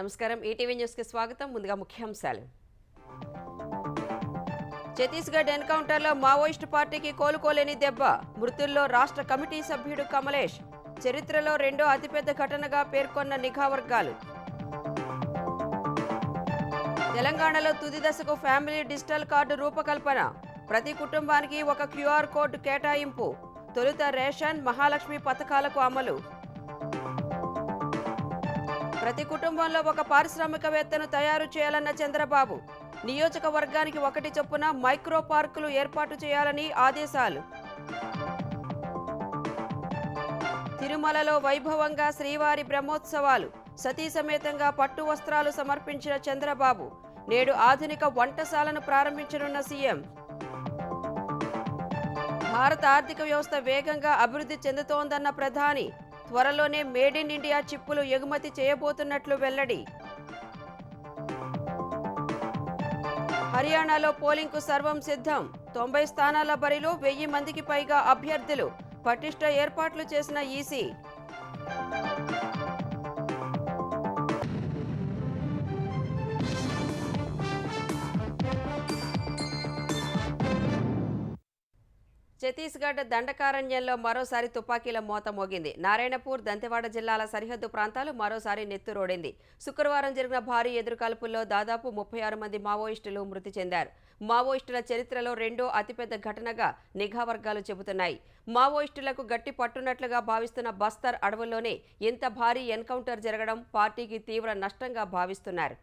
నమస్కారం ETV news కి స్వాగతం. ముందుగా ముఖ్యాంశాలు. ఛత్తీస్గఢ్ ఎన్కౌంటర్లో మావోయిస్టు పార్టీకి కోలుకోలేని దెబ్బ. మృతుల్లో రాష్ట్ర కమిటీ సభ్యుడు కమలేష్. చరిత్రలో రెండో అతిపెద్ద ఘటనగా పేర్కొన్న నిఘా వర్గాలు. తెలంగాణలో తుది దశకు ఫ్యామిలీ డిజిటల్ కార్డు రూపకల్పన. ప్రతి కుటుంబానికి ఒక క్యూఆర్ కోడ్ కేటాయింపు. తొలుత రేషన్, మహాలక్ష్మి పథకాలకు అమలు. ప్రతి కుటుంబంలో ఒక పారిశ్రామికవేత్తను తయారు చేయాలన్న చంద్రబాబు. నియోజకవర్గానికి ఒకటి చొప్పున మైక్రో పార్కులు ఏర్పాటు చేయాలని ఆదేశాలు. తిరుమలలో వైభవంగా శ్రీవారి బ్రహ్మోత్సవాలు. సతీ సమేతంగా పట్టు వస్త్రాలు సమర్పించిన చంద్రబాబు. నేడు ఆధునిక వంటశాలను ప్రారంభించనున్న సీఎం. భారత ఆర్థిక వ్యవస్థ వేగంగా అభివృద్ధి చెందుతోందన్న ప్రధాని. త్వరలోనే మేడ్ ఇన్ ఇండియా చిప్పులు ఎగుమతి చేయబోతున్నట్లు వెల్లడి. హర్యానాలో పోలింగ్కు సర్వం సిద్ధం. 90 స్థానాల బరిలో 1000 మందికి పైగా అభ్యర్థులు. పటిష్ట ఏర్పాట్లు చేసిన ఈసీ. ఛత్తీస్గఢ్ దండకారణ్యంలో మరోసారి తుపాకీల మోత మోగింది. నారాయణపూర్, దంతెవాడ జిల్లాల సరిహద్దు ప్రాంతాలు మరోసారి నెత్తురోడింది. శుక్రవారం జరిగిన భారీ ఎదురుకాల్పుల్లో దాదాపు 36 మంది మావోయిస్టులు మృతి చెందారు. మావోయిస్టుల చరిత్రలో రెండో అతిపెద్ద ఘటనగా నిఘా వర్గాలు చెబుతున్నాయి. మావోయిస్టులకు గట్టి పట్టునట్లుగా భావిస్తున్న బస్తర్ అడవుల్లోనే ఇంత భారీ ఎన్కౌంటర్ జరగడం పార్టీకి తీవ్ర నష్టంగా భావిస్తున్నారు.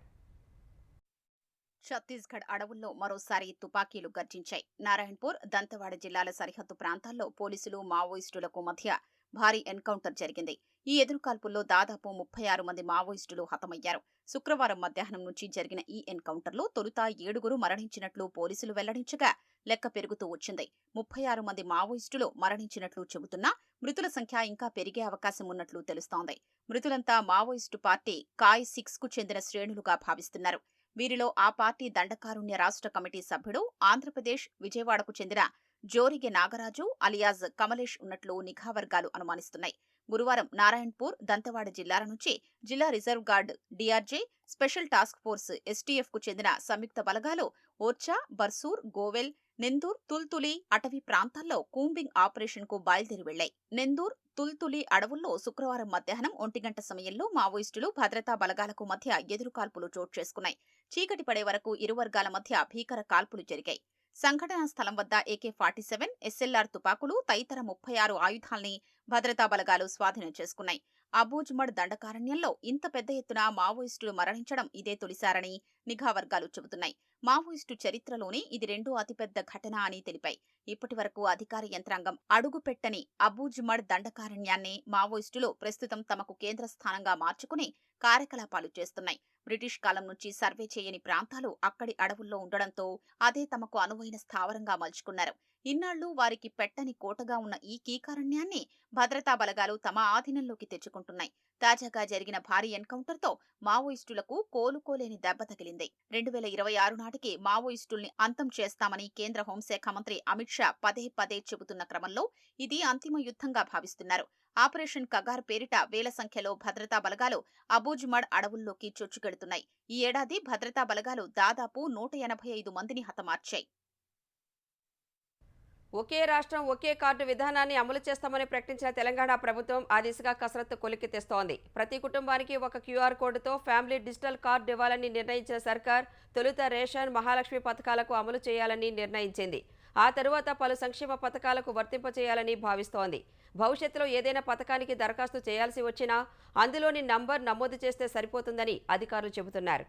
ఛత్తీస్గఢ్ అడవుల్లో మరోసారి తుపాకీలు గర్జించాయి. నారాయణపూర్, దంతెవాడ జిల్లాల సరిహద్దు ప్రాంతాల్లో పోలీసులు, మావోయిస్టులకు మధ్య భారీ ఎన్కౌంటర్ జరిగింది. ఈ ఎదురుకాల్పుల్లో దాదాపు 36 మంది మావోయిస్టులు హతమయ్యారు. శుక్రవారం మధ్యాహ్నం నుంచి జరిగిన ఈ ఎన్కౌంటర్లో తొలుత 7 మరణించినట్లు పోలీసులు వెల్లడించగా లెక్క పెరుగుతూ వచ్చింది. 36 మంది మావోయిస్టులు మరణించినట్లు చెబుతున్నా మృతుల సంఖ్య ఇంకా పెరిగే అవకాశం ఉన్నట్లు తెలుస్తోంది. మృతులంతా మావోయిస్టు పార్టీ కాయ్ 6కు చెందిన శ్రేణులుగా భావిస్తున్నారు. వీరిలో ఆ పార్టీ దండకారుణ్య రాష్ట్ర కమిటీ సభ్యుడు, ఆంధ్రప్రదేశ్ విజయవాడకు చెందిన జోరిగె నాగరాజు అలియాజ్ కమలేష్ ఉన్నట్లు నిఘా వర్గాలు అనుమానిస్తున్నాయి. గురువారం నారాయణపూర్, దంతెవాడ జిల్లాల నుంచి జిల్లా reserve guard, DRG, special task force STF కు చెందిన సంయుక్త బలగాలు ఓర్చా, బర్సూర్, గోవెల్, నెందూర్, తుల్తులి అటవీ ప్రాంతాల్లో కూంబింగ్ ఆపరేషన్ కు బయలుదేరి వెళ్లాయి. నెందూర్, తుల్తులి అడవుల్లో శుక్రవారం మధ్యాహ్నం 1 గంట సమయంలో మావోయిస్టులు, భద్రతా బలగాలకు మధ్య ఎదురుకాల్పులు చోటు చేసుకున్నాయి. చీకటి పడే వరకు ఇరు వర్గాల మధ్య భీకర కాల్పులు జరిగాయి. సంఘటనా స్థలం వద్ద AK-47, SLR తుపాకులు తదితర 36 ఆయుధాల్ని భద్రతా బలగాలు స్వాధీనం చేసుకున్నాయి. అబూజ్మడ్ దండకారణ్యంలో ఇంత పెద్ద ఎత్తున మావోయిస్టులు మరణించడం ఇదే తొలిసారని నిఘా వర్గాలు చెబుతున్నాయి. మావోయిస్టు చరిత్రలోనే ఇది రెండో అతిపెద్ద ఘటన అని తెలిపాయి. ఇప్పటి వరకు అధికార యంత్రాంగం అడుగుపెట్టని అబూజ్మడ్ దండకారణ్యాన్ని మావోయిస్టులు ప్రస్తుతం తమకు కేంద్ర స్థానంగా మార్చుకుని కార్యకలాపాలు చేస్తున్నాయి. బ్రిటిష్ కాలం నుంచి సర్వే చేయని ప్రాంతాలు అక్కడి అడవుల్లో ఉండడంతో అదే తమకు అనువైన స్థావరంగా మలుచుకున్నారు. ఇన్నాళ్లు వారికి పెట్టని కోటగా ఉన్న ఈ కీకారణ్యాన్ని భద్రతా బలగాలు తమ ఆధీనంలోకి తెచ్చుకుంటున్నాయి. తాజాగా జరిగిన భారీ ఎన్కౌంటర్తో మావోయిస్టులకు కోలుకోలేని దెబ్బ తగిలింది. 2026 నాటికి మావోయిస్టుల్ని అంతం చేస్తామని కేంద్ర హోంశాఖ మంత్రి అమిత్ షా పదే పదే చెబుతున్న క్రమంలో ఇది అంతిమ యుద్ధంగా భావిస్తున్నారు. ఆపరేషన్ కగార్ పేరిట వేల సంఖ్యలో భద్రతా బలగాలు అబూజ్మడ్ అడవుల్లోకి చొచ్చుకెడుతున్నాయి. ఈ ఏడాది భద్రతా బలగాలు దాదాపు 185 మందిని హతమార్చాయి. ఒకే రాష్ట్రం ఒకే కార్డు విధానాన్ని అమలు చేస్తామని ప్రకటించిన తెలంగాణ ప్రభుత్వం ఆ దిశగా కసరత్తు కొలిక్కి తెస్తోంది. ప్రతి కుటుంబానికి ఒక క్యూఆర్ కోడ్తో ఫ్యామిలీ డిజిటల్ కార్డు ఇవ్వాలని నిర్ణయించిన సర్కార్ తొలుత రేషన్, మహాలక్ష్మి పథకాలకు అమలు చేయాలని నిర్ణయించింది. ఆ తరువాత పలు సంక్షేమ పథకాలకు వర్తింపచేయాలని భావిస్తోంది. భవిష్యత్తులో ఏదైనా పథకానికి దరఖాస్తు చేయాల్సి వచ్చినా అందులోని నంబర్ నమోదు చేస్తే సరిపోతుందని అధికారులు చెబుతున్నారు.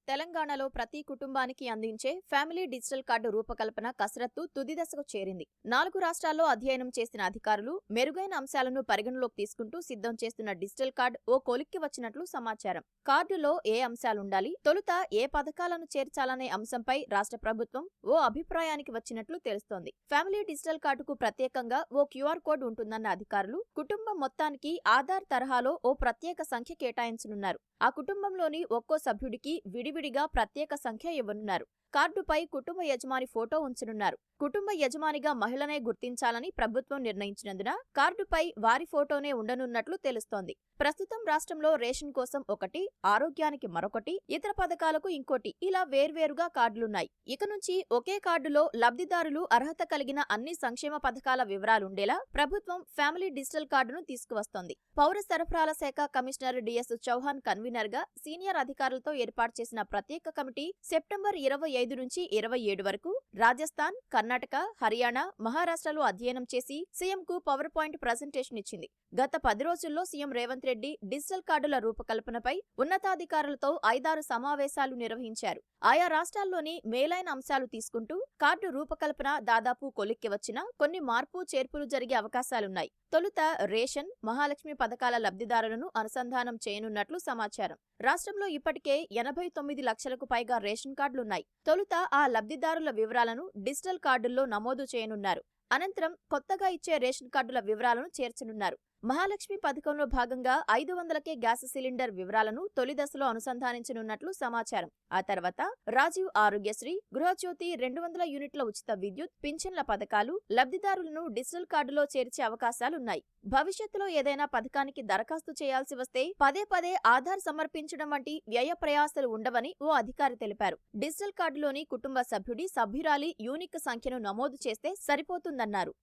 తెలంగాణలో ప్రతి కుటుంబానికి అందించే ఫ్యామిలీ డిజిటల్ కార్డు రూపకల్పన కసరత్తు తుది దశకు చేరింది. 4 రాష్ట్రాల్లో అధ్యయనం చేసిన అధికారులు మెరుగైన అంశాలను పరిగణలోకి తీసుకుంటూ సిద్ధం చేస్తున్న డిజిటల్ కార్డు ఓ కొలిక్కి వచ్చినట్లు సమాచారం. కార్డులో ఏ అంశాలుండాలి, తొలుత ఏ పథకాలను చేర్చాలనే అంశంపై రాష్ట్ర ప్రభుత్వం ఓ అభిప్రాయానికి వచ్చినట్లు తెలుస్తోంది. ఫ్యామిలీ డిజిటల్ కార్డుకు ప్రత్యేకంగా ఓ క్యూఆర్ కోడ్ ఉంటుందన్న అధికారులు కుటుంబం మొత్తానికి ఆధార్ తరహాలో ఓ ప్రత్యేక సంఖ్య కేటాయించనున్నారు. ఆ కుటుంబంలోని ఒక్కో సభ్యుడికి విడివిడిగా ప్రత్యేక సంఖ్య ఇవ్వనున్నారు. కార్డుపై కుటుంబ యజమాని ఫోటో ఉంచనున్నారు. కుటుంబ యజమానిగా మహిళనే గుర్తించాలని ప్రభుత్వం నిర్ణయించినందున కార్డుపై వారి ఫోటోనే ఉండనున్నట్లు తెలుస్తోంది. ప్రస్తుతం రాష్ట్రంలో రేషన్ కోసం ఒకటి, ఆరోగ్యానికి మరొకటి, ఇతర పథకాలకు ఇంకోటి ఇలా వేర్వేరుగా కార్డులున్నాయి. ఇక నుంచి ఒకే కార్డులో లబ్ధిదారులు అర్హత కలిగిన అన్ని సంక్షేమ పథకాల వివరాలుండేలా ప్రభుత్వం ఫ్యామిలీ డిజిటల్ కార్డును తీసుకువస్తోంది. పౌర సరఫరాల శాఖ కమిషనర్ డిఎస్ చౌహాన్ కన్వీనర్ గా సీనియర్ అధికారులతో ఏర్పాటు చేసిన ప్రత్యేక కమిటీ సెప్టెంబర్ 25 నుంచి 27 వరకు రాజస్థాన్, కర్ణాటక, హర్యానా, మహారాష్ట్రలో అధ్యయనం చేసి సీఎంకు పవర్ పాయింట్ ప్రజెంటేషన్ ఇచ్చింది. గత 10 రోజుల్లో సీఎం రేవంత్ రెడ్డి డిజిటల్ కార్డుల రూపకల్పనపై ఉన్నతాధికారులతో 5-6 సమావేశాలు నిర్వహించారు. ఆయా రాష్ట్రాల్లోని మేలైన అంశాలు తీసుకుంటూ కార్డు రూపకల్పన దాదాపు కొలిక్కి వచ్చినా కొన్ని మార్పు చేర్పులు జరిగే అవకాశాలున్నాయి. తొలుత రేషన్, మహాలక్ష్మి పథకాల లబ్ధిదారులను అనుసంధానం చేయనున్నట్లు సమాచారం. రాష్ట్రంలో ఇప్పటికే 89 లక్షలకు పైగా రేషన్ కార్డులున్నాయి. తొలుత ఆ లబ్ధిదారుల వివరాలను డిజిటల్ కార్డుల్లో నమోదు చేయనున్నారు. అనంతరం కొత్తగా ఇచ్చే రేషన్ కార్డుల వివరాలను చేర్చనున్నారు. మహాలక్ష్మి పథకంలో భాగంగా 500కే గ్యాస్ సిలిండర్ వివరాలను తొలి దశలో అనుసంధానించనున్నట్లు సమాచారం. ఆ తర్వాత రాజీవ్ ఆరోగ్యశ్రీ, గృహజ్యోతి 200 యూనిట్ల ఉచిత విద్యుత్, పింఛన్ల పథకాలు లబ్ధిదారులను డిజిటల్ కార్డులో చేర్చే అవకాశాలున్నాయి. భవిష్యత్తులో ఏదైనా పథకానికి దరఖాస్తు చేయాల్సి వస్తే పదే ఆధార్ సమర్పించడం వంటి వ్యయ ప్రయాసాలు ఉండవని ఓ అధికారి తెలిపారు. డిజిటల్ కార్డులోని కుటుంబ సభ్యుడి, సభ్యురాలి యూనిక్ సంఖ్యను నమోదు చేస్తే సరిపోతుందన్నారు.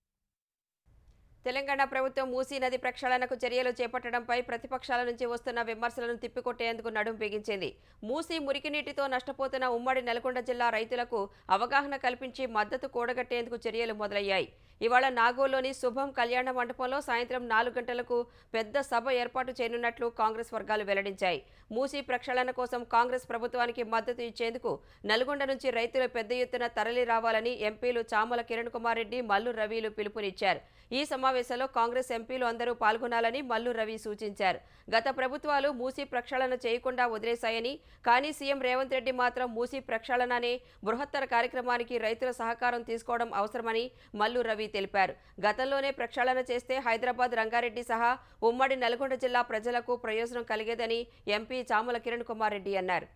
తెలంగాణ ప్రభుత్వం మూసీ నది ప్రక్షాళనకు చర్యలు చేపట్టడంపై ప్రతిపక్షాల నుంచి వస్తున్న విమర్శలను తిప్పికొట్టేందుకు నడుం బిగించింది. మూసీ మురికినీటితో నష్టపోతున్న ఉమ్మడి నల్గొండ జిల్లా రైతులకు అవగాహన కల్పించి మద్దతు కూడగట్టేందుకు చర్యలు మొదలయ్యాయి. ఇవాళ నాగోల్లోని శుభం కళ్యాణ మండపంలో సాయంత్రం 4 గంటలకు పెద్ద సభ ఏర్పాటు చేయనున్నట్లు కాంగ్రెస్ వర్గాలు వెల్లడించాయి. మూసీ ప్రక్షాళన కోసం కాంగ్రెస్ ప్రభుత్వానికి మద్దతు ఇచ్చేందుకు నల్గొండ నుంచి రైతులు పెద్ద ఎత్తున తరలి రావాలని ఎంపీలు చామల కిరణ్ కుమార్ రెడ్డి, మల్లు రవిలు పిలుపునిచ్చారు. ఈ సమావేశంలో కాంగ్రెస్ ఎంపీలు అందరూ పాల్గొనాలని మల్లు రవి సూచించారు. గత ప్రభుత్వాలు మూసీ ప్రక్షాళన చేయకుండా వదిలేశాయని, కానీ సీఎం రేవంత్ రెడ్డి మాత్రం మూసీ ప్రక్షాళననే బృహత్తర కార్యక్రమానికి రైతుల సహకారం తీసుకోవడం అవసరమని మల్లు రవి తెలిపారు. గతంలోనే ప్రక్షాళన చేస్తే హైదరాబాద్, రంగారెడ్డి సహా ఉమ్మడి నల్గొండ జిల్లా ప్రజలకు ప్రయోజనం కలిగేదని ఎంపీ చామల కిరణ్ కుమార్ రెడ్డి అన్నారు.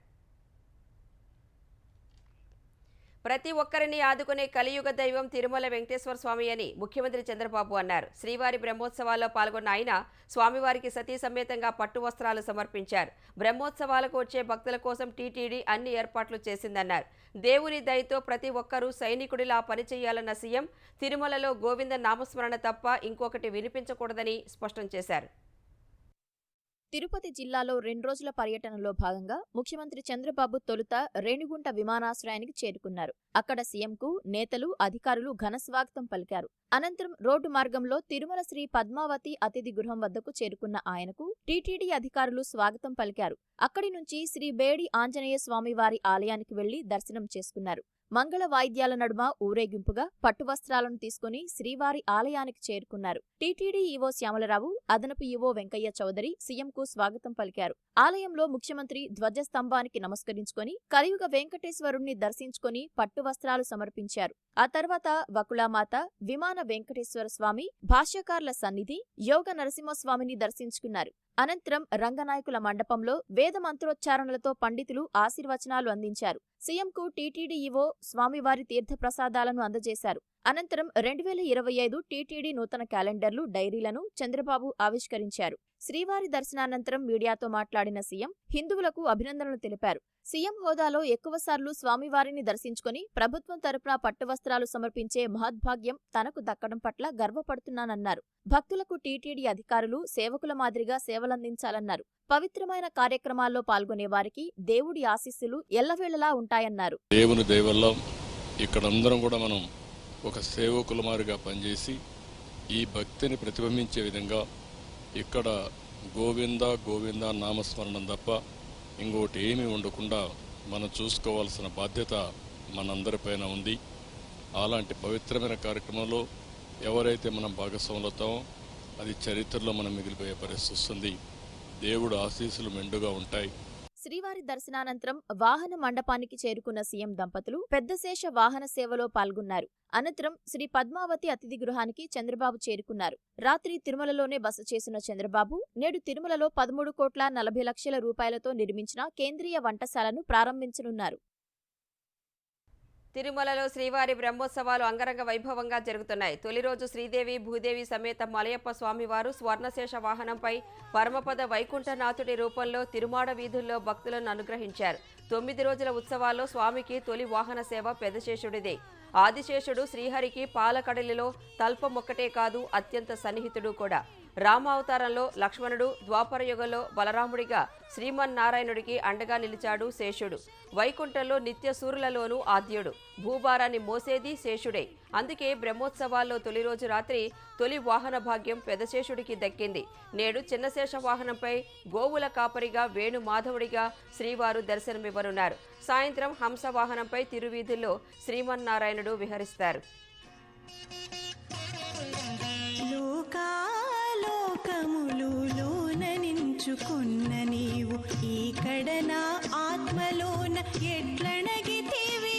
ప్రతి ఒక్కరిని ఆదుకునే కలియుగ దైవం తిరుమల వెంకటేశ్వర స్వామి అని ముఖ్యమంత్రి చంద్రబాబు అన్నారు. శ్రీవారి బ్రహ్మోత్సవాల్లో పాల్గొన్న ఆయన స్వామివారికి సతీ సమేతంగా పట్టు వస్త్రాలు సమర్పించారు. బ్రహ్మోత్సవాలకు వచ్చే భక్తుల కోసం టీటీడీ అన్ని ఏర్పాట్లు చేసిందన్నారు. దేవుని దయతో ప్రతి ఒక్కరూ సైనికుడిలా పనిచేయాలన్న సీఎం తిరుమలలో గోవింద నామస్మరణ తప్ప ఇంకొకటి వినిపించకూడదని స్పష్టం చేశారు. తిరుపతి జిల్లాలో 2 రోజుల పర్యటనలో భాగంగా ముఖ్యమంత్రి చంద్రబాబు తొలుత రేణిగుంట విమానాశ్రయానికి చేరుకున్నారు. అక్కడ సీఎంకు నేతలు, అధికారులు ఘన స్వాగతం పలికారు. అనంతరం రోడ్డు మార్గంలో తిరుమల శ్రీ పద్మావతి అతిథి గృహం వద్దకు చేరుకున్న ఆయనకు టీటీడీ అధికారులు స్వాగతం పలికారు. అక్కడి నుంచి శ్రీ బేడి ఆంజనేయ స్వామివారి ఆలయానికి వెళ్లి దర్శనం చేసుకున్నారు. మంగళ వాయిద్యాల నడుమ ఊరేగింపుగా పట్టు వస్త్రాలను తీసుకుని శ్రీవారి ఆలయానికి చేరుకున్నారు. టీటీడీ ఈవో శ్యామలరావు, అదనపు ఈవో వెంకయ్య చౌదరి సీఎంకు స్వాగతం పలికారు. ఆలయంలో ముఖ్యమంత్రి ధ్వజస్తంభానికి నమస్కరించుకొని కలియుగ వెంకటేశ్వరుణ్ణి దర్శించుకొని పట్టు వస్త్రాలు సమర్పించారు. ఆ తర్వాత వకుళామాత, విమాన వెంకటేశ్వర స్వామి, భాష్యకార్ల సన్నిధి, యోగ నరసింహస్వామిని దర్శించుకున్నారు. అనంతరం రంగనాయకుల మండపంలో వేద మంత్రోచ్చారణలతో పండితులు ఆశీర్వచనాలు అందించారు. సీఎంకు టీటీడీ ఈవో స్వామివారి తీర్థప్రసాదాలను అందజేశారు. అనంతరం 2025 టీటీడీ నూతన క్యాలెండర్లు, డైరీలను చంద్రబాబు ఆవిష్కరించారు. శ్రీవారి దర్శనానంతరం మీడియాతో మాట్లాడిన సీఎం హిందువులకు అభినందనలు తెలిపారు. సీఎం హోదాలో ఎక్కువసార్లు స్వామివారిని దర్శించుకుని ప్రభుత్వం తరపున పట్టు వస్త్రాలు సమర్పించే మహద్భాగ్యం తనకు దక్కడం పట్ల గర్వపడుతున్నానన్నారు. భక్తులకు టీటీడీ అధికారులు సేవకుల మాదిరిగా సేవలందించాలన్నారు. పవిత్రమైన కార్యక్రమాల్లో పాల్గొనే వారికి దేవుడి ఆశీస్సులు ఎల్లవేళలా ఉంటాయన్నారు. దేవుని దయ వల్ల ఇక్కడందరం కూడా మనం ఒక సేవకుల మాదిరిగా పనిచేసి ఈ భక్తిని ప్రతిబింబించే విధంగా ఇక్కడ గోవింద గోవింద నామస్మరణం తప్ప ఇంకోటి ఏమీ ఉండకుండా మనం చూసుకోవాల్సిన బాధ్యత మనందరిపైన ఉంది. అలాంటి పవిత్రమైన కార్యక్రమంలో ఎవరైతే మనం భాగస్వాములు అవుతామో అది చరిత్రలో మనం మిగిలిపోయే పరిస్థితి వస్తుంది. దేవుడు ఆశీస్సులు మెండుగా ఉంటాయి. శ్రీవారి దర్శనానంతరం వాహన మండపానికి చేరుకున్న సీఎం దంపతులు పెద్దశేష వాహన సేవలో పాల్గొన్నారు. అనంతరం శ్రీ పద్మావతి అతిథి గృహానికి చంద్రబాబు చేరుకున్నారు. రాత్రి తిరుమలలోనే బస చేసిన చంద్రబాబు నేడు తిరుమలలో 13,40,00,000 రూపాయలతో నిర్మించిన కేంద్రీయ వంటశాలను ప్రారంభించనున్నారు. తిరుమలలో శ్రీవారి బ్రహ్మోత్సవాలు అంగరంగ వైభవంగా జరుగుతున్నాయి. తొలి రోజు శ్రీదేవి భూదేవి సమేత మలయప్ప స్వామివారు స్వర్ణశేష వాహనంపై పరమపద వైకుంఠనాథుడి రూపంలో తిరుమాడ వీధుల్లో భక్తులను అనుగ్రహించారు. 9 రోజుల ఉత్సవాల్లో స్వామికి తొలి వాహన సేవ పెదశేషుడిదే. ఆదిశేషుడు శ్రీహరికి పాలకడలిలో తల్పమొక్కటే కాదు, అత్యంత సన్నిహితుడు కూడా. రామావతారంలో లక్ష్మణుడు, ద్వాపరయుగంలో బలరాముడిగా శ్రీమన్నారాయణుడికి అండగా నిలిచాడు శేషుడు. వైకుంఠంలో నిత్య సూరులలోనూ ఆద్యుడు. భూభారాన్ని మోసేది శేషుడే. అందుకే బ్రహ్మోత్సవాల్లో తొలి రోజు రాత్రి తొలి వాహన భాగ్యం పెదశేషుడికి దక్కింది. నేడు చిన్నశేష వాహనంపై గోవుల కాపరిగా వేణు మాధవుడిగా శ్రీవారు దర్శనమివ్వనున్నారు. సాయంత్రం హంస వాహనంపై తిరువీధుల్లో శ్రీమన్నారాయణుడు విహరిస్తారు. లోకములులోన నించుకున్న నీవు ఈకడ నా ఆత్మలోన ఎట్లణగితివి.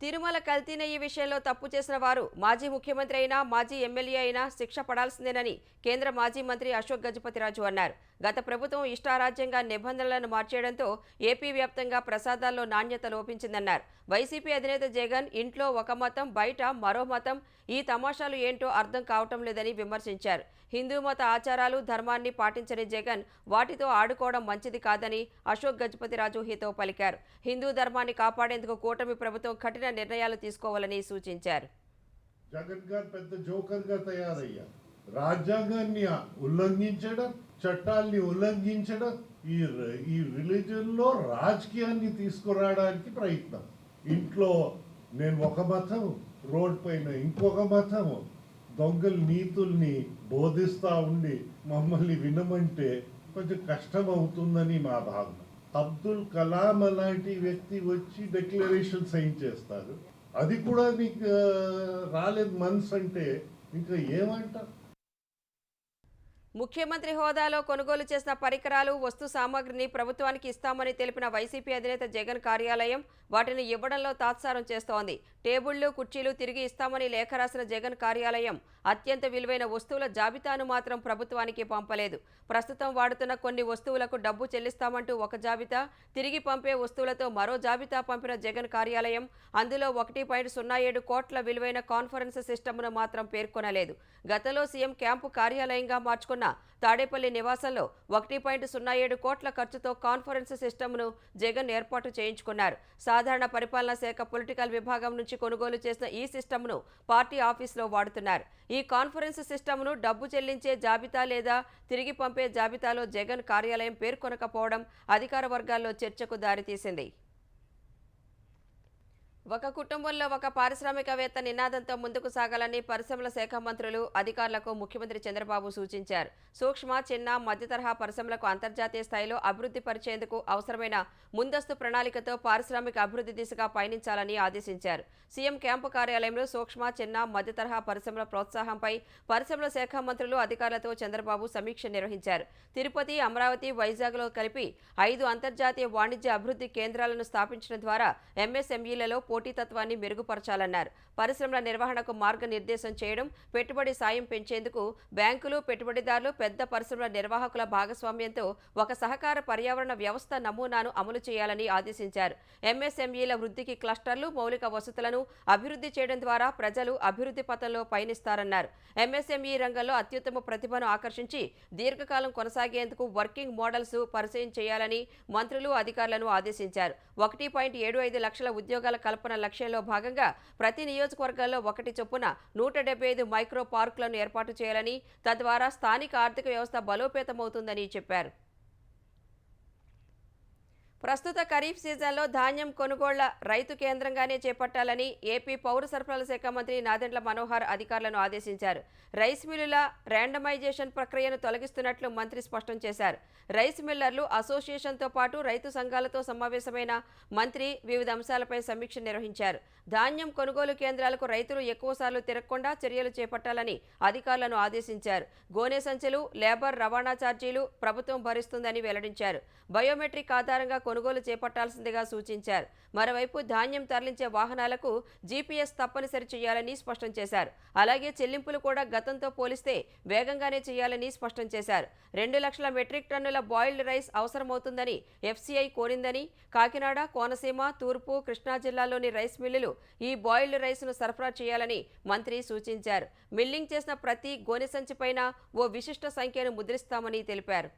తిరుమల కల్తీ నెయ్యి విషయంలో తప్పు చేసిన వారు మాజీ ముఖ్యమంత్రి అయినా మాజీ ఎమ్మెల్యే అయినా శిక్ష పడాల్సిందేనని కేంద్ర మాజీ మంత్రి అశోక్ గజపతిరాజు అన్నారు. గత ప్రభుత్వం ఇష్టారాజ్యంగా నిబంధనలను మార్చేయడంతో ఏపీ వ్యాప్తంగా ప్రసాదాల్లో నాణ్యత లోపించిందన్నారు. వైసీపీ అధినేత జగన్ ఇంట్లో ఒక మతం, బయట మరో మతం, ఈ తమాషాలు ఏంటో అర్థం కావటం లేదని విమర్శించారు. హిందూ మత ఆచారాలు, ధర్మాన్ని పాటించని జగన్ వాటితో ఆడుకోవడం మంచిది కాదని అశోక్ గజపతిరాజు హితవు పలికారు. హిందూ ధర్మాన్ని కాపాడేందుకు కూటమి ప్రభుత్వం కఠిన నిర్ణయాలు తీసుకోవాలని సూచించారు. జగన్ గారు పెద్ద జోకర్ గా తయారయ్యారు. రాజ్యాంగాన్ని ఉల్లంఘించడం, చట్టాల్ని ఉల్లంఘించడం, ఈ రిలీజన్ లో రాజకీయాన్ని తీసుకురావడానికి ప్రయత్నం. ఇంట్లో నేను ఒక మతం, రోడ్ పైన ఇంకొక మతము, దొంగల నీతుల్ని బోధిస్తా ఉండి మమ్మల్ని వినమంటే కొంచెం కష్టం అవుతుందని మా భావన. అబ్దుల్ కలాం అలాంటి వ్యక్తి వచ్చి డిక్లరేషన్ సైన్ చేస్తారు. అది కూడా నీకు రాలేదు మనసు అంటే ఇంకా ఏమంటారు? ముఖ్యమంత్రి హోదాలో కొనుగోలు చేసిన పరికరాలు, వస్తు సామాగ్రిని ప్రభుత్వానికి ఇస్తామని తెలిపిన వైసీపీ అధినేత జగన్ కార్యాలయం వాటిని ఇవ్వడంలో తాత్సారం చేస్తోంది. టేబుళ్లు, కుర్చీలు తిరిగి ఇస్తామని లేఖ రాసిన జగన్ కార్యాలయం అత్యంత విలువైన వస్తువుల జాబితాను మాత్రం ప్రభుత్వానికి పంపలేదు. ప్రస్తుతం వాడుతున్న కొన్ని వస్తువులకు డబ్బు చెల్లిస్తామంటూ ఒక జాబితా, తిరిగి పంపే వస్తువులతో మరో జాబితా పంపిన జగన్ కార్యాలయం అందులో 1.07 కోట్ల విలువైన కాన్ఫరెన్స్ సిస్టమ్ను మాత్రం పేర్కొనలేదు. గతంలో సీఎం క్యాంపు కార్యాలయంగా మార్చుకున్న తాడేపల్లి నివాసంలో 1.07 కోట్ల ఖర్చుతో కాన్ఫరెన్స్ సిస్టమ్ను జగన్ ఏర్పాటు చేయించుకున్నారు. సాధారణ పరిపాలనా శాఖ పొలిటికల్ విభాగం నుంచి కొనుగోలు చేసిన ఈ సిస్టమ్ను పార్టీ ఆఫీసులో వాడుతున్నారు. ఈ కాన్ఫరెన్స్ సిస్టమ్ను డబ్బు చెల్లించే జాబితా లేదా తిరిగి పంపే జాబితాలో జగన్ కార్యాలయం పేర్కొనకపోవడం అధికార వర్గాల్లో చర్చకు దారితీసింది. ఒక కుటుంబంలో ఒక పారిశ్రామికవేత్త నినాదంతో ముందుకు సాగాలని పరిశ్రమల శాఖ మంత్రులు, అధికారులకు ముఖ్యమంత్రి చంద్రబాబు సూచించారు. సూక్ష్మ, చిన్న, మధ్యతరహా పరిశ్రమలకు అంతర్జాతీయ స్థాయిలో అభివృద్ధి పరిచేందుకు అవసరమైన ముందస్తు ప్రణాళికతో పారిశ్రామిక అభివృద్ధి దిశగా పయనించాలని ఆదేశించారు. సీఎం క్యాంపు కార్యాలయంలో సూక్ష్మ, చిన్న, మధ్యతరహా పరిశ్రమల ప్రోత్సాహంపై పరిశ్రమల శాఖ మంత్రులు, అధికారులతో చంద్రబాబు సమీక్ష నిర్వహించారు. తిరుపతి, అమరావతి, వైజాగ్లో కలిపి 5 అంతర్జాతీయ వాణిజ్య అభివృద్ధి కేంద్రాలను స్థాపించడం ద్వారా ఎంఎస్ఎంఈలలో పోటీతత్వాన్ని మెరుగుపరచాలన్నారు. పరిశ్రమల నిర్వహణకు మార్గనిర్దేశం చేయడం, పెట్టుబడి సాయం పెంచేందుకు బ్యాంకులు, పెట్టుబడిదారులు, పెద్ద పరిశ్రమల నిర్వాహకుల భాగస్వామ్యంతో ఒక సహకార పర్యావరణ వ్యవస్థ నమూనాను అమలు చేయాలని ఆదేశించారు. ఎంఎస్ఎంఈల వృద్ధికి క్లస్టర్లు, మౌలిక వసతులను అభివృద్ధి చేయడం ద్వారా ప్రజలు అభివృద్ధి పథంలో పయనిస్తారన్నారు. ఎంఎస్ఎంఈ రంగంలో అత్యుత్తమ ప్రతిభను ఆకర్షించి దీర్ఘకాలం కొనసాగేందుకు వర్కింగ్ మోడల్స్ పరిచయం చేయాలని మంత్రులు, అధికారులను ఆదేశించారు. 1.75 లక్షల ఉద్యోగాల కల్పన లక్ష్యంలో భాగంగా ప్రతి నియోజకవర్గాల్లో 1 చొప్పున 175 మైక్రో పార్కులను ఏర్పాటు చేయాలని, తద్వారా స్థానిక ఆర్థిక వ్యవస్థ బలోపేతమవుతుందని చెప్పారు. ప్రస్తుత ఖరీఫ్ సీజన్లో ధాన్యం కొనుగోళ్ల రైతు కేంద్రంగానే చేపట్టాలని ఏపీ పౌర సరఫరాల శాఖ మంత్రి నాదెండ్ల మనోహర్ అధికారులను ఆదేశించారు. రైస్ మిల్లుల ర్యాండమైజేషన్ ప్రక్రియను తొలగిస్తున్నట్లు మంత్రి స్పష్టం చేశారు. రైస్ మిల్లర్లు అసోసియేషన్తో పాటు రైతు సంఘాలతో సమావేశమైన మంత్రి వివిధ అంశాలపై సమీక్ష నిర్వహించారు. ధాన్యం కొనుగోలు కేంద్రాలకు రైతులు ఎక్కువసార్లు తిరగకుండా చర్యలు చేపట్టాలని అధికారులను ఆదేశించారు. గోనె సంచులు, లేబర్ రవాణా ఛార్జీలు ప్రభుత్వం భరిస్తుందని వెల్లడించారు. బయోమెట్రిక్ ఆధారంగా కొనుగోలు చేపట్టాల్సిందిగా సూచించారు. మరోవైపు ధాన్యం తరలించే వాహనాలకు జీపీఎస్ తప్పనిసరి చేయాలని స్పష్టం చేశారు. అలాగే చెల్లింపులు కూడా గతంతో పోలిస్తే వేగంగానే చేయాలని స్పష్టం చేశారు. 2 లక్షల మెట్రిక్ టన్నుల బాయిల్డ్ రైస్ అవసరమవుతుందని ఎఫ్సీఐ కోరిందని, కాకినాడ, కోనసీమ, తూర్పు, కృష్ణా జిల్లాల్లోని రైస్ మిల్లులు ఈ బాయిల్డ్ రైస్ను సరఫరా చేయాలని మంత్రి సూచించారు. మిల్లింగ్ చేసిన ప్రతి గోనె సంచిపైన ఓ విశిష్ట సంఖ్యను ముద్రిస్తామని తెలిపారు.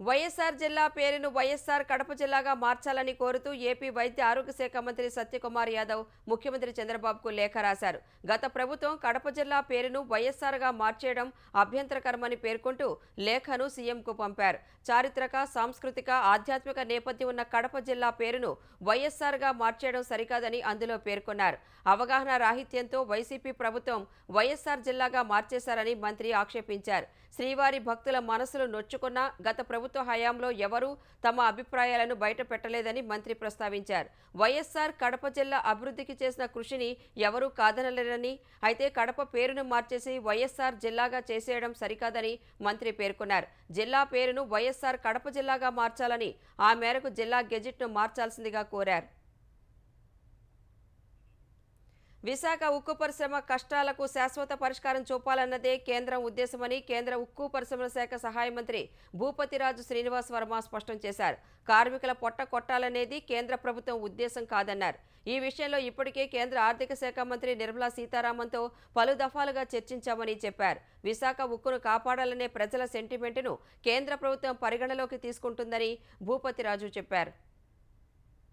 వైఎస్ఆర్ జిల్లా పేరును వైఎస్ఆర్ కడప జిల్లాగా మార్చాలని కోరుతూ ఏపీ వైద్య ఆరోగ్య శాఖ మంత్రి సత్యకుమార్ యాదవ్ ముఖ్యమంత్రి చంద్రబాబుకు లేఖ రాశారు. గత ప్రభుత్వం కడప జిల్లా పేరును వైఎస్ఆర్గా మార్చేయడం అభ్యంతరకరమని పేర్కొంటూ లేఖను సీఎంకు పంపారు. చారిత్రక, సాంస్కృతిక, ఆధ్యాత్మిక నేపథ్యం ఉన్న కడప జిల్లా పేరును వైఎస్ఆర్గా మార్చేయడం సరికాదని అందులో పేర్కొన్నారు. అవగాహన రాహిత్యంతో వైసీపీ ప్రభుత్వం వైఎస్ఆర్ జిల్లాగా మార్చేశారని మంత్రి ఆక్షేపించారు. శ్రీవారి భక్తుల మనసులు నొచ్చుకున్న గత ప్రభుత్వ హయాంలో ఎవరూ తమ అభిప్రాయాలను బయట పెట్టలేదని మంత్రి ప్రస్తావించారు. వైఎస్ఆర్ కడప జిల్లా అభివృద్ధికి చేసిన కృషిని ఎవరూ కాదనలేరని, అయితే కడప పేరును మార్చేసి వైఎస్ఆర్ జిల్లాగా చేసేయడం సరికాదని మంత్రి పేర్కొన్నారు. జిల్లా పేరును వైఎస్ఆర్ కడప జిల్లాగా మార్చాలని, ఆ మేరకు జిల్లా గెజిట్ను మార్చాల్సిందిగా కోరారు. విశాఖ ఉక్కు పరిశ్రమ కష్టాలకు శాశ్వత పరిష్కారం చూపాలన్నదే కేంద్రం ఉద్దేశమని కేంద్ర ఉక్కు పరిశ్రమల శాఖ సహాయ మంత్రి భూపతిరాజు శ్రీనివాస్ వర్మ స్పష్టం చేశారు. కార్మికుల పొట్ట కొట్టాలనేది కేంద్ర ప్రభుత్వం ఉద్దేశం కాదన్నారు. ఈ విషయంలో ఇప్పటికే కేంద్ర ఆర్థిక శాఖ మంత్రి నిర్మలా సీతారామన్తో పలు దఫాలుగా చర్చించామని చెప్పారు. విశాఖ ఉక్కును కాపాడాలనే ప్రజల సెంటిమెంటును కేంద్ర ప్రభుత్వం పరిగణలోకి తీసుకుంటుందని భూపతిరాజు చెప్పారు.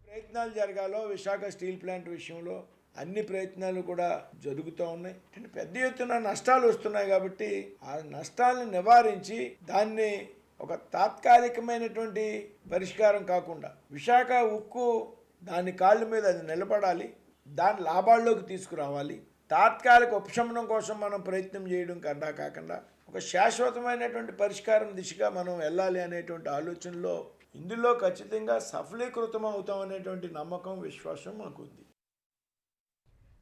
ప్రయత్నాలు జరగాలో విశాఖ స్టీల్ ప్లాంట్ విషయంలో అన్ని ప్రయత్నాలు కూడా జరుగుతూ ఉన్నాయి. పెద్ద ఎత్తున నష్టాలు వస్తున్నాయి కాబట్టి ఆ నష్టాలను నివారించి దాన్ని ఒక తాత్కాలికమైనటువంటి పరిష్కారం కాకుండా విశాఖ ఉక్కు దాని కాళ్ళ మీద అది నిలబడాలి, దాని లాభాల్లోకి తీసుకురావాలి. తాత్కాలిక ఉపశమనం కోసం మనం ప్రయత్నం చేయడం కన్నా కాకుండా ఒక శాశ్వతమైనటువంటి పరిష్కారం దిశగా మనం వెళ్ళాలి అనేటువంటి ఆలోచనలో ఇందులో ఖచ్చితంగా సఫలీకృతం అవుతాం అనేటువంటి నమ్మకం, విశ్వాసం మాకుంది.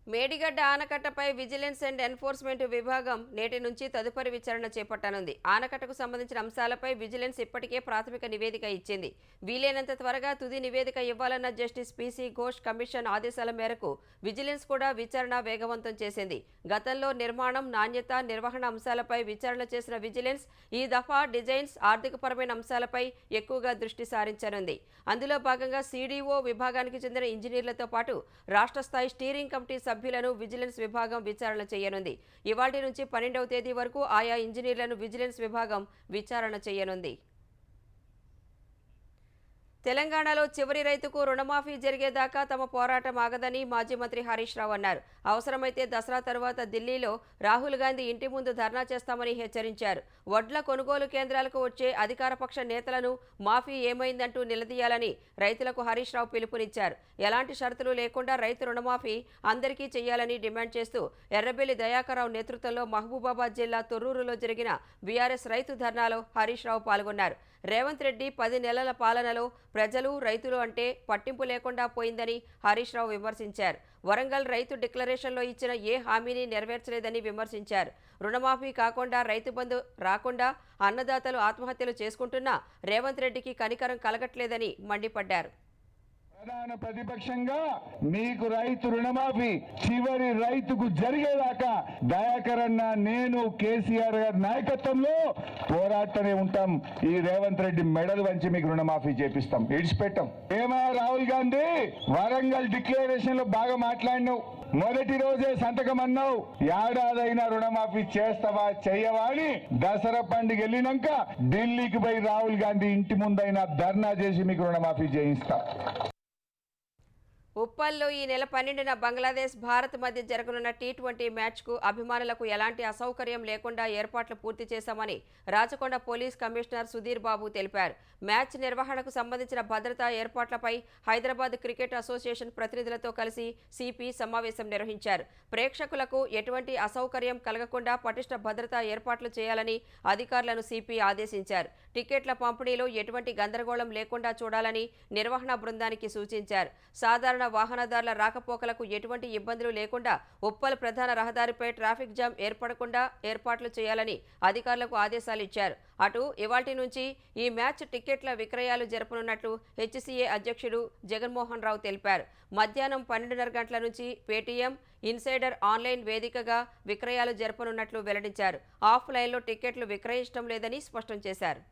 మేడిగడ్డ ఆనకట్టపై విజిలెన్స్ అండ్ ఎన్ఫోర్స్మెంట్ విభాగం నేటి నుంచి తదుపరి విచారణ చేపట్టనుంది. ఆనకట్టకు సంబంధించిన అంశాలపై విజిలెన్స్ ఇప్పటికే ప్రాథమిక నివేదిక ఇచ్చింది. వీలైనంత త్వరగా తుది నివేదిక ఇవ్వాలన్న జస్టిస్ పీసీ ఘోష్ కమిషన్ ఆదేశాల మేరకు విజిలెన్స్ కూడా విచారణ వేగవంతం చేసింది. గతంలో నిర్మాణం, నాణ్యత, నిర్వహణ అంశాలపై విచారణ చేసిన విజిలెన్స్ ఈ దఫా డిజైన్స్, ఆర్థికపరమైన అంశాలపై ఎక్కువగా దృష్టి సారించనుంది. అందులో భాగంగా సీడీఓ విభాగానికి చెందిన ఇంజనీర్లతో పాటు రాష్ట్ర స్థాయి స్టీరింగ్ కమిటీ సభ్యులను విజిలెన్స్ విభాగం విచారణ చేయనుంది. ఇవాల్టి నుంచి 12వ తేదీ వరకు ఆయా ఇంజనీర్లను విజిలెన్స్ విభాగం విచారణ చేయనుంది. తెలంగాణలో చివరి రైతుకు రుణమాఫీ జరిగేదాకా తమ పోరాటం ఆగదని మాజీ మంత్రి హరీష్ రావు అన్నారు. అవసరమైతే దసరా తర్వాత ఢిల్లీలో రాహుల్ గాంధీ ఇంటి ముందు ధర్నా చేస్తామని హెచ్చరించారు. వడ్ల కొనుగోలు కేంద్రాలకు వచ్చే అధికారపక్ష నేతలను మాఫీ ఏమైందంటూ నిలదీయాలని రైతులకు హరీష్ రావు పిలుపునిచ్చారు. ఎలాంటి షరతులు లేకుండా రైతు రుణమాఫీ అందరికీ చేయాలని డిమాండ్ చేస్తూ ఎర్రబెల్లి దయాకర్రావు నేతృత్వంలో మహబూబాబాద్ జిల్లా తొర్రూరులో జరిగిన బీఆర్ఎస్ రైతు ధర్నాలో హరీష్ రావు పాల్గొన్నారు. రేవంత్ రెడ్డి 10 నెలల పాలనలో ప్రజలు, రైతులు అంటే పట్టింపు లేకుండా పోయిందని హరీష్ రావు విమర్శించారు. వరంగల్ రైతు డిక్లరేషన్లో ఇచ్చిన ఏ హామీని నెరవేర్చలేదని విమర్శించారు. రుణమాఫీ కాకుండా, రైతు బంధు రాకుండా అన్నదాతలు ఆత్మహత్యలు చేసుకుంటున్నా రేవంత్ రెడ్డికి కనికరం కలగట్లేదని మండిపడ్డారు. ప్రధాన ప్రతిపక్షంగా మీకు రైతు రుణమాఫీ చివరి రైతుకు జరిగేదాకా దయాకర్ అన్న, నేను, కేసీఆర్ గారి నాయకత్వంలో పోరాటనే ఉంటాం. ఈ రేవంత్ రెడ్డి మెడలు వంచి మీకు రుణమాఫీ చేపిస్తాం, ఇడిచిపెట్టాం. ఏమా రాహుల్ గాంధీ, వరంగల్ డిక్లరేషన్ లో బాగా మాట్లాడినావు, మొదటి రోజే సంతకం అన్నావు, ఏడాదైనా రుణమాఫీ చేస్తావా చెయ్యవా అని దసరా పండుగ వెళ్ళినాక ఢిల్లీకి పోయి రాహుల్ గాంధీ ఇంటి ముందైనా ధర్నా చేసి మీకు రుణమాఫీ చేయిస్తా. ఉప్పల్లో ఈ నెల 12న బంగ్లాదేశ్, భారత్ మధ్య జరగనున్న టీ20 మ్యాచ్కు అభిమానులకు ఎలాంటి అసౌకర్యం లేకుండా ఏర్పాట్లు పూర్తి చేశామని రాచకొండ పోలీస్ కమిషనర్ సుధీర్ బాబు తెలిపారు. మ్యాచ్ నిర్వహణకు సంబంధించిన భద్రతా ఏర్పాట్లపై హైదరాబాద్ క్రికెట్ అసోసియేషన్ ప్రతినిధులతో కలిసి సిపి సమావేశం నిర్వహించారు. ప్రేక్షకులకు ఎటువంటి అసౌకర్యం కలగకుండా పటిష్ట భద్రతా ఏర్పాట్లు చేయాలని అధికారులను సిపి ఆదేశించారు. టికెట్ల పంపిణీలో ఎటువంటి గందరగోళం లేకుండా చూడాలని నిర్వహణ బృందానికి సూచించారు. సాధారణ వాహనదారుల రాకపోకలకు ఎటువంటి ఇబ్బందులు లేకుండా ఉప్పల్ ప్రధాన రహదారిపై ట్రాఫిక్ జామ్ ఏర్పడకుండా ఏర్పాట్లు చేయాలని అధికారులకు ఆదేశాలు ఇచ్చారు. అటు ఇవాల్టి నుంచి ఈ మ్యాచ్ టికెట్ల విక్రయాలు జరపనున్నట్లు హెచ్సీఏ అధ్యక్షుడు జగన్మోహన్ రావు తెలిపారు. మధ్యాహ్నం 12:30 గంటల నుంచి పేటీఎం ఇన్సైడర్ ఆన్లైన్ వేదికగా విక్రయాలు జరపనున్నట్లు వెల్లడించారు. ఆఫ్లైన్లో టికెట్లు విక్రయించడం లేదని స్పష్టం చేశారు.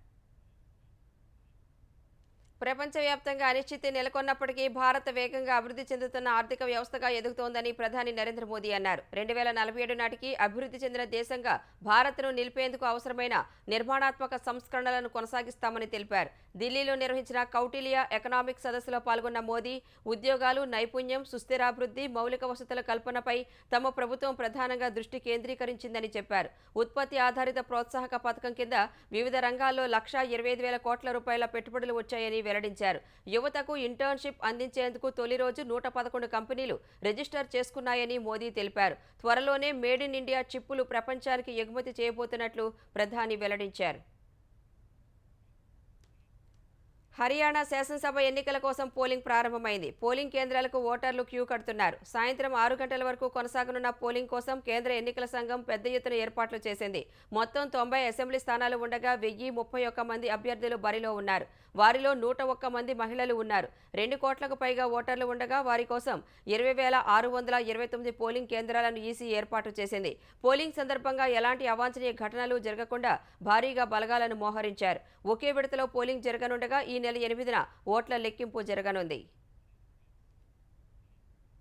ప్రపంచవ్యాప్తంగా అనిశ్చితి నెలకొన్నప్పటికీ భారత్ వేగంగా అభివృద్ధి చెందుతున్న ఆర్థిక వ్యవస్థగా ఎదుగుతోందని ప్రధాని నరేంద్ర మోదీ అన్నారు. 2047 నాటికి అభివృద్ధి చెందిన దేశంగా భారత్ను నిలిపేందుకు అవసరమైన నిర్మాణాత్మక సంస్కరణలను కొనసాగిస్తామని తెలిపారు. ఢిల్లీలో నిర్వహించిన కౌటిల్య ఎకనామిక్ సదస్సులో పాల్గొన్న మోదీ ఉద్యోగాలు, నైపుణ్యం, సుస్థిరాభివృద్ధి, మౌలిక వసతుల కల్పనపై తమ ప్రభుత్వం ప్రధానంగా దృష్టి కేంద్రీకరించిందని చెప్పారు. ఉత్పత్తి ఆధారిత ప్రోత్సాహక పథకం కింద వివిధ రంగాల్లో 1,25,000 కోట్ల రూపాయల పెట్టుబడులు వచ్చాయని వెల్లడించారు. యువతకు ఇంటర్న్షిప్ అందించేందుకు తొలి రోజు 111 కంపెనీలు రిజిస్టర్ చేసుకున్నాయని మోదీ తెలిపారు. త్వరలోనే మేడ్ ఇన్ ఇండియా చిప్పులు ప్రపంచానికి ఎగుమతి చేయబోతున్నట్లు ప్రధాని వెల్లడించారు. హర్యానా శాసనసభ ఎన్నికల కోసం పోలింగ్ ప్రారంభమైంది. పోలింగ్ కేంద్రాలకు ఓటర్లు క్యూ కడుతున్నారు. సాయంత్రం 6 గంటల వరకు కొనసాగనున్న పోలింగ్ కోసం కేంద్ర ఎన్నికల సంఘం పెద్ద ఎత్తున ఏర్పాట్లు చేసింది. మొత్తం 90 అసెంబ్లీ స్థానాలు ఉండగా 1031 మంది అభ్యర్థులు బరిలో ఉన్నారు. వారిలో 101 మంది మహిళలు ఉన్నారు. 2 కోట్లకు పైగా ఓటర్లు ఉండగా వారి కోసం 20,629 పోలింగ్ కేంద్రాలను ఈసీ ఏర్పాటు చేసింది. పోలింగ్ సందర్భంగా ఎలాంటి అవాంఛనీయ ఘటనలు జరగకుండా భారీగా బలగాలను మోహరించారు. ఒకే విడతలో పోలింగ్ జరగనుండగా ఈ నెల 8న ఓట్ల లెక్కింపు జరగనుంది.